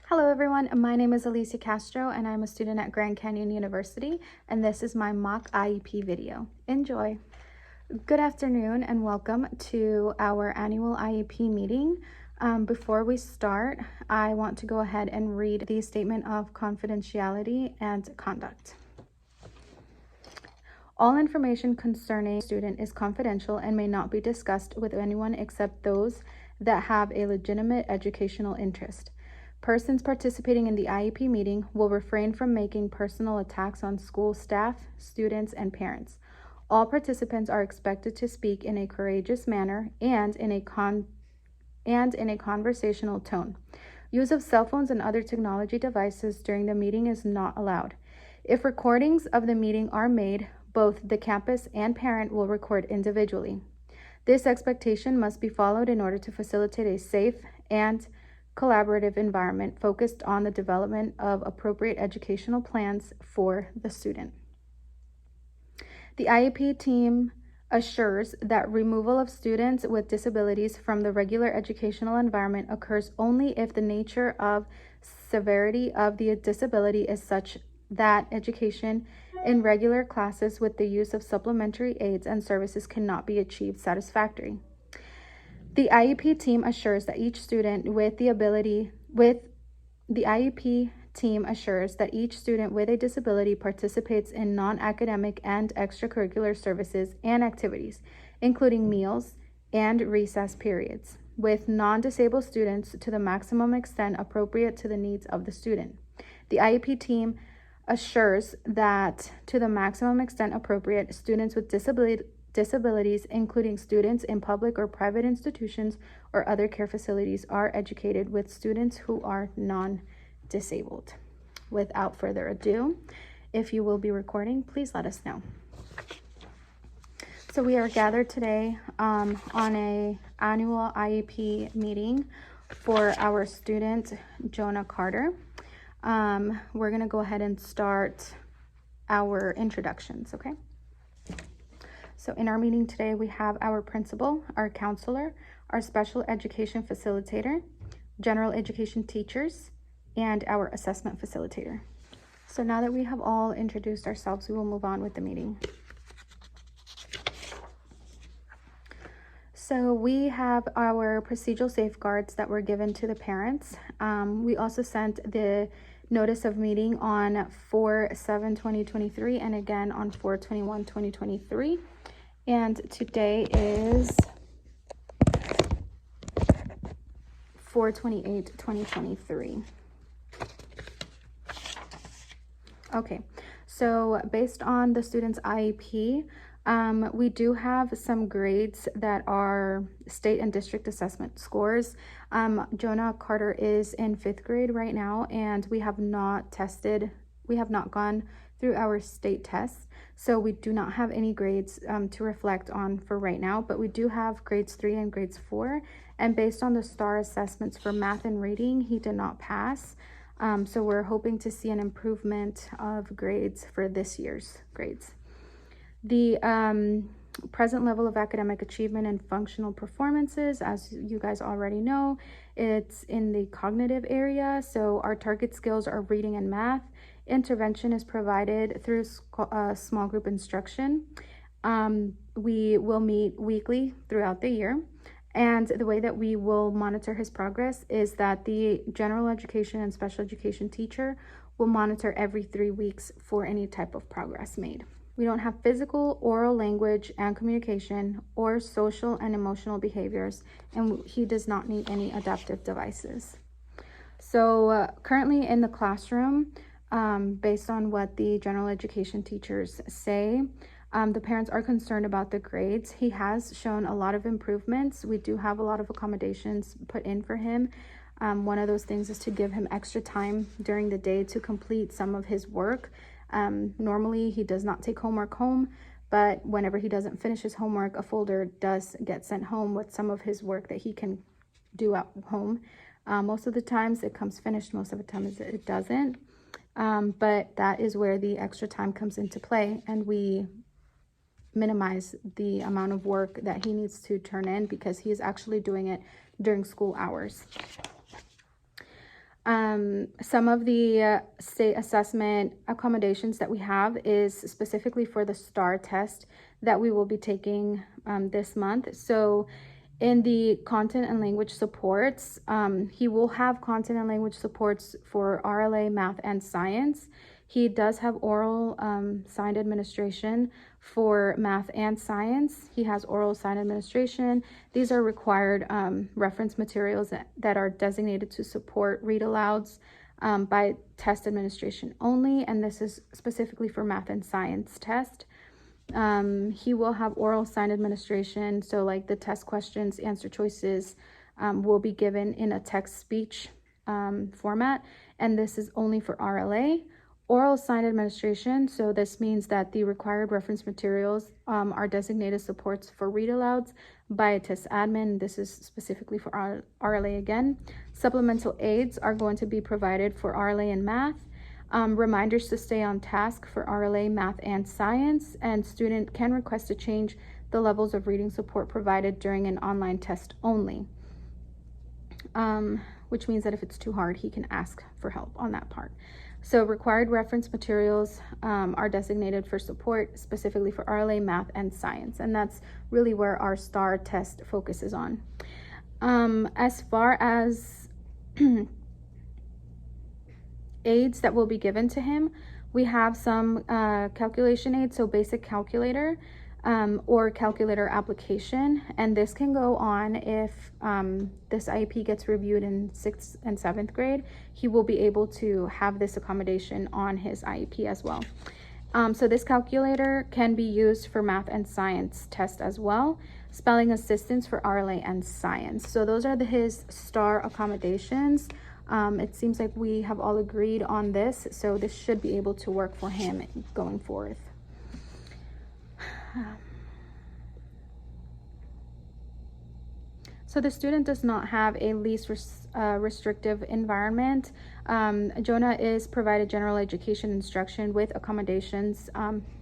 Hello everyone, my name is Alicia Castro and I'm a student at Grand Canyon University, and this is my mock IEP video. Enjoy! Good afternoon and welcome to our annual IEP meeting. Before we start, I want to go ahead and read the statement of confidentiality and conduct. All information concerning a student is confidential and may not be discussed with anyone except those that have a legitimate educational interest. Persons participating in the IEP meeting will refrain from making personal attacks on school staff, students, and parents. All participants are expected to speak in a courageous manner and in a conversational tone. Use of cell phones and other technology devices during the meeting is not allowed. If recordings of the meeting are made, both the campus and parent will record individually. This expectation must be followed in order to facilitate a safe and collaborative environment focused on the development of appropriate educational plans for the student. The IEP team assures that removal of students with disabilities from the regular educational environment occurs only if the nature of severity of the disability is such that education in regular classes with the use of supplementary aids and services cannot be achieved satisfactorily. The IEP team assures that each student with a disability participates in non-academic and extracurricular services and activities, including meals and recess periods, with non-disabled students to the maximum extent appropriate to the needs of the student. The IEP team assures that to the maximum extent appropriate, students with disabilities, including students in public or private institutions or other care facilities, are educated with students who are non-disabled. Without further ado, if you will be recording, please let us know. So we are gathered today on an annual IEP meeting for our student, Jonah Carter. We're gonna go ahead and start our introductions, okay? So in our meeting today, we have our principal, our counselor, our special education facilitator, general education teachers, and our assessment facilitator. So now that we have all introduced ourselves, we will move on with the meeting. So we have our procedural safeguards that were given to the parents. We also sent the notice of meeting on 4/7/2023 and again on 4/21/2023. And today is 4/28/2023. Okay, so based on the student's IEP, we do have some grades that are state and district assessment scores. Jonah Carter is in 5th grade right now, and we have not gone through our state tests, so we do not have any grades to reflect on for right now, but we do have grades 3 and grades 4, and based on the STAR assessments for math and reading, he did not pass. So we're hoping to see an improvement of grades for this year's grades. The present level of academic achievement and functional performances, as you guys already know, it's in the cognitive area. So our target skills are reading and math. Intervention is provided through small group instruction. We will meet weekly throughout the year. And the way that we will monitor his progress is that the general education and special education teacher will monitor every 3 weeks for any type of progress made. We don't have physical, oral language and communication, or social and emotional behaviors, and he does not need any adaptive devices. So currently in the classroom, based on what the general education teachers say, the parents are concerned about the grades. He has shown a lot of improvements. We do have a lot of accommodations put in for him. One of those things is to give him extra time during the day to complete some of his work. Normally he does not take homework home, but whenever he doesn't finish his homework, a folder does get sent home with some of his work that he can do at home. Most of the times it comes finished, most of the times it doesn't. But that is where the extra time comes into play, and we minimize the amount of work that he needs to turn in because he is actually doing it during school hours. Some of the state assessment accommodations that we have is specifically for the STAR test that we will be taking this month. So in the content and language supports, he will have content and language supports for RLA, math, and science. He does have oral signed administration for math and science. He has oral signed administration. These are required reference materials that are designated to support read alouds by test administration only, and this is specifically for math and science test. He will have oral sign administration, so like the test questions, answer choices will be given in a text speech format, and this is only for RLA. Oral sign administration, so this means that the required reference materials are designated supports for read alouds by a test admin. This is specifically for RLA again. Supplemental aids are going to be provided for RLA and math. Reminders to stay on task for RLA, math, and science, and student can request to change the levels of reading support provided during an online test only, which means that if it's too hard, he can ask for help on that part. So required reference materials are designated for support specifically for RLA, math, and science, and that's really where our STAR test focuses on. As far as aids that will be given to him, we have some calculation aids, so basic calculator or calculator application, and this can go on if this IEP gets reviewed in 6th and 7th grade. He will be able to have this accommodation on his IEP as well. So this calculator can be used for math and science test as well. Spelling assistance for RLA and science. So those are his STAR accommodations. It seems like we have all agreed on this, so this should be able to work for him going forth. So the student does not have a least restrictive environment. Jonah is provided general education instruction with accommodations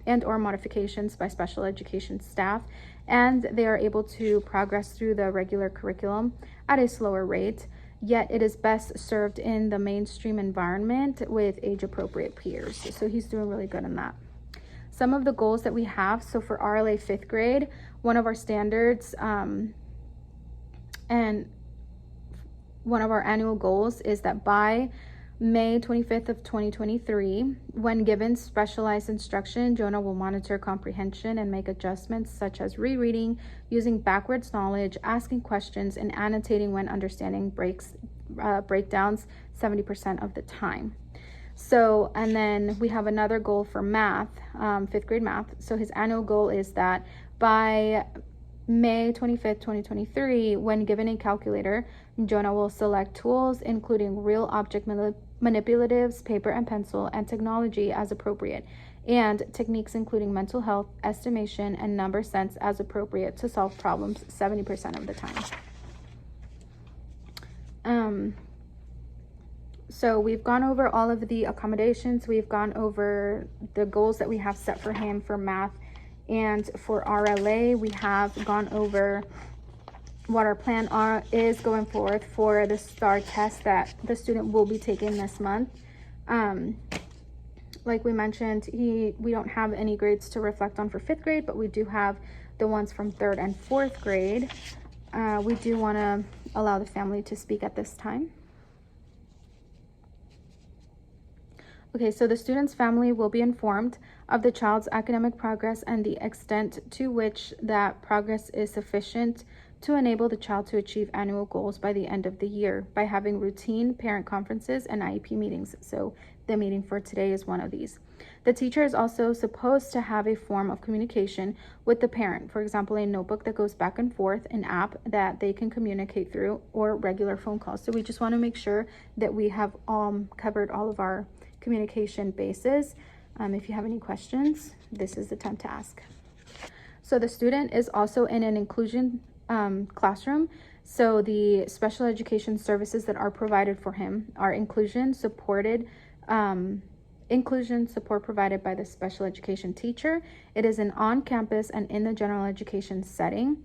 and or modifications by special education staff, and they are able to progress through the regular curriculum at a slower rate. Yet it is best served in the mainstream environment with age-appropriate peers. So he's doing really good in that. Some of the goals that we have, so for RLA 5th grade, one of our standards and one of our annual goals is that by May 25th of 2023, when given specialized instruction, Jonah will monitor comprehension and make adjustments such as rereading, using backwards knowledge, asking questions, and annotating when understanding breakdowns 70% of the time. So, and then we have another goal for math, 5th grade math. So his annual goal is that by May 25th, 2023, when given a calculator, Jonah will select tools, including real object manipulatives, paper and pencil, and technology as appropriate, and techniques including mental health, estimation, and number sense as appropriate to solve problems 70% of the time. So we've gone over all of the accommodations. We've gone over the goals that we have set for him for math and for RLA. We have gone over what our plan is going forward for the STAR test that the student will be taking this month. Like we mentioned, we don't have any grades to reflect on for 5th grade, but we do have the ones from 3rd and 4th grade. We do want to allow the family to speak at this time. Okay, so the student's family will be informed of the child's academic progress and the extent to which that progress is sufficient to enable the child to achieve annual goals by the end of the year by having routine parent conferences and IEP meetings. So the meeting for today is one of these. The teacher is also supposed to have a form of communication with the parent, for example, a notebook that goes back and forth, an app that they can communicate through, or regular phone calls. So we just want to make sure that we have covered all of our communication bases. If you have any questions, this is the time to ask. So the student is also in an inclusion classroom. So the special education services that are provided for him are inclusion support provided by the special education teacher. It is an on-campus and in the general education setting.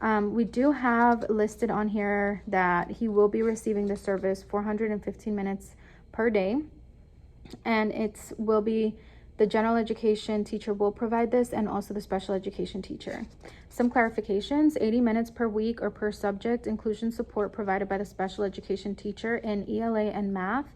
We do have listed on here that he will be receiving the service 415 minutes per day, and it will be the general education teacher will provide this, and also the special education teacher. Some clarifications: 80 minutes per week or per subject, inclusion support provided by the special education teacher in ELA and math,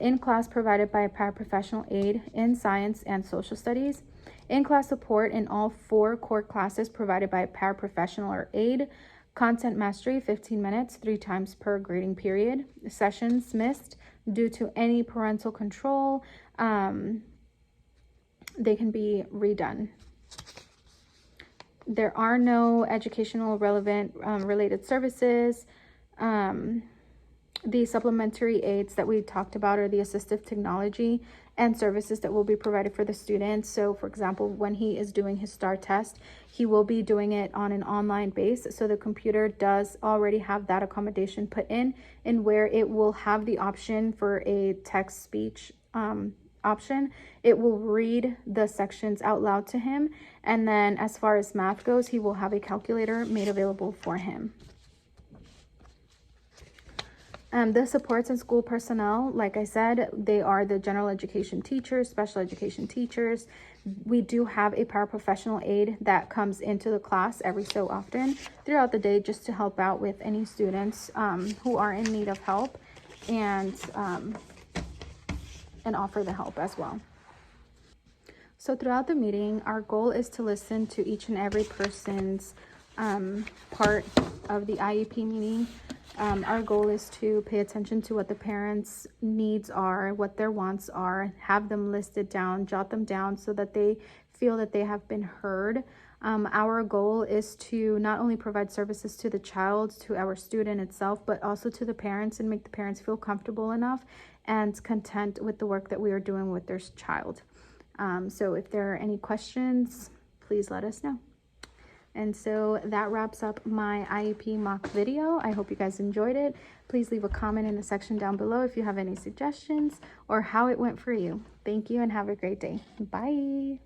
in class provided by a paraprofessional aide in science and social studies, in class support in all 4 core classes provided by a paraprofessional or aide, content mastery 15 minutes 3 times per grading period, sessions missed due to any parental control, they can be redone. There are no educational relevant related services. The supplementary aids that we talked about are the assistive technology and services that will be provided for the students. So for example, when he is doing his STAR test, he will be doing it on an online base. So the computer does already have that accommodation put in where it will have the option for a text speech option. It will read the sections out loud to him. And then as far as math goes, he will have a calculator made available for him. The supports and school personnel, like I said, they are the general education teachers, special education teachers. We do have a paraprofessional aide that comes into the class every so often throughout the day just to help out with any students who are in need of help, and offer the help as well. So throughout the meeting, our goal is to listen to each and every person's part of the IEP meeting. Our goal is to pay attention to what the parents' needs are, what their wants are, have them listed down, jot them down so that they feel that they have been heard. Our goal is to not only provide services to the child, to our student itself, but also to the parents, and make the parents feel comfortable enough and content with the work that we are doing with their child. So if there are any questions, please let us know. And so that wraps up my IEP mock video. I hope you guys enjoyed it. Please leave a comment in the section down below if you have any suggestions or how it went for you. Thank you and have a great day. Bye.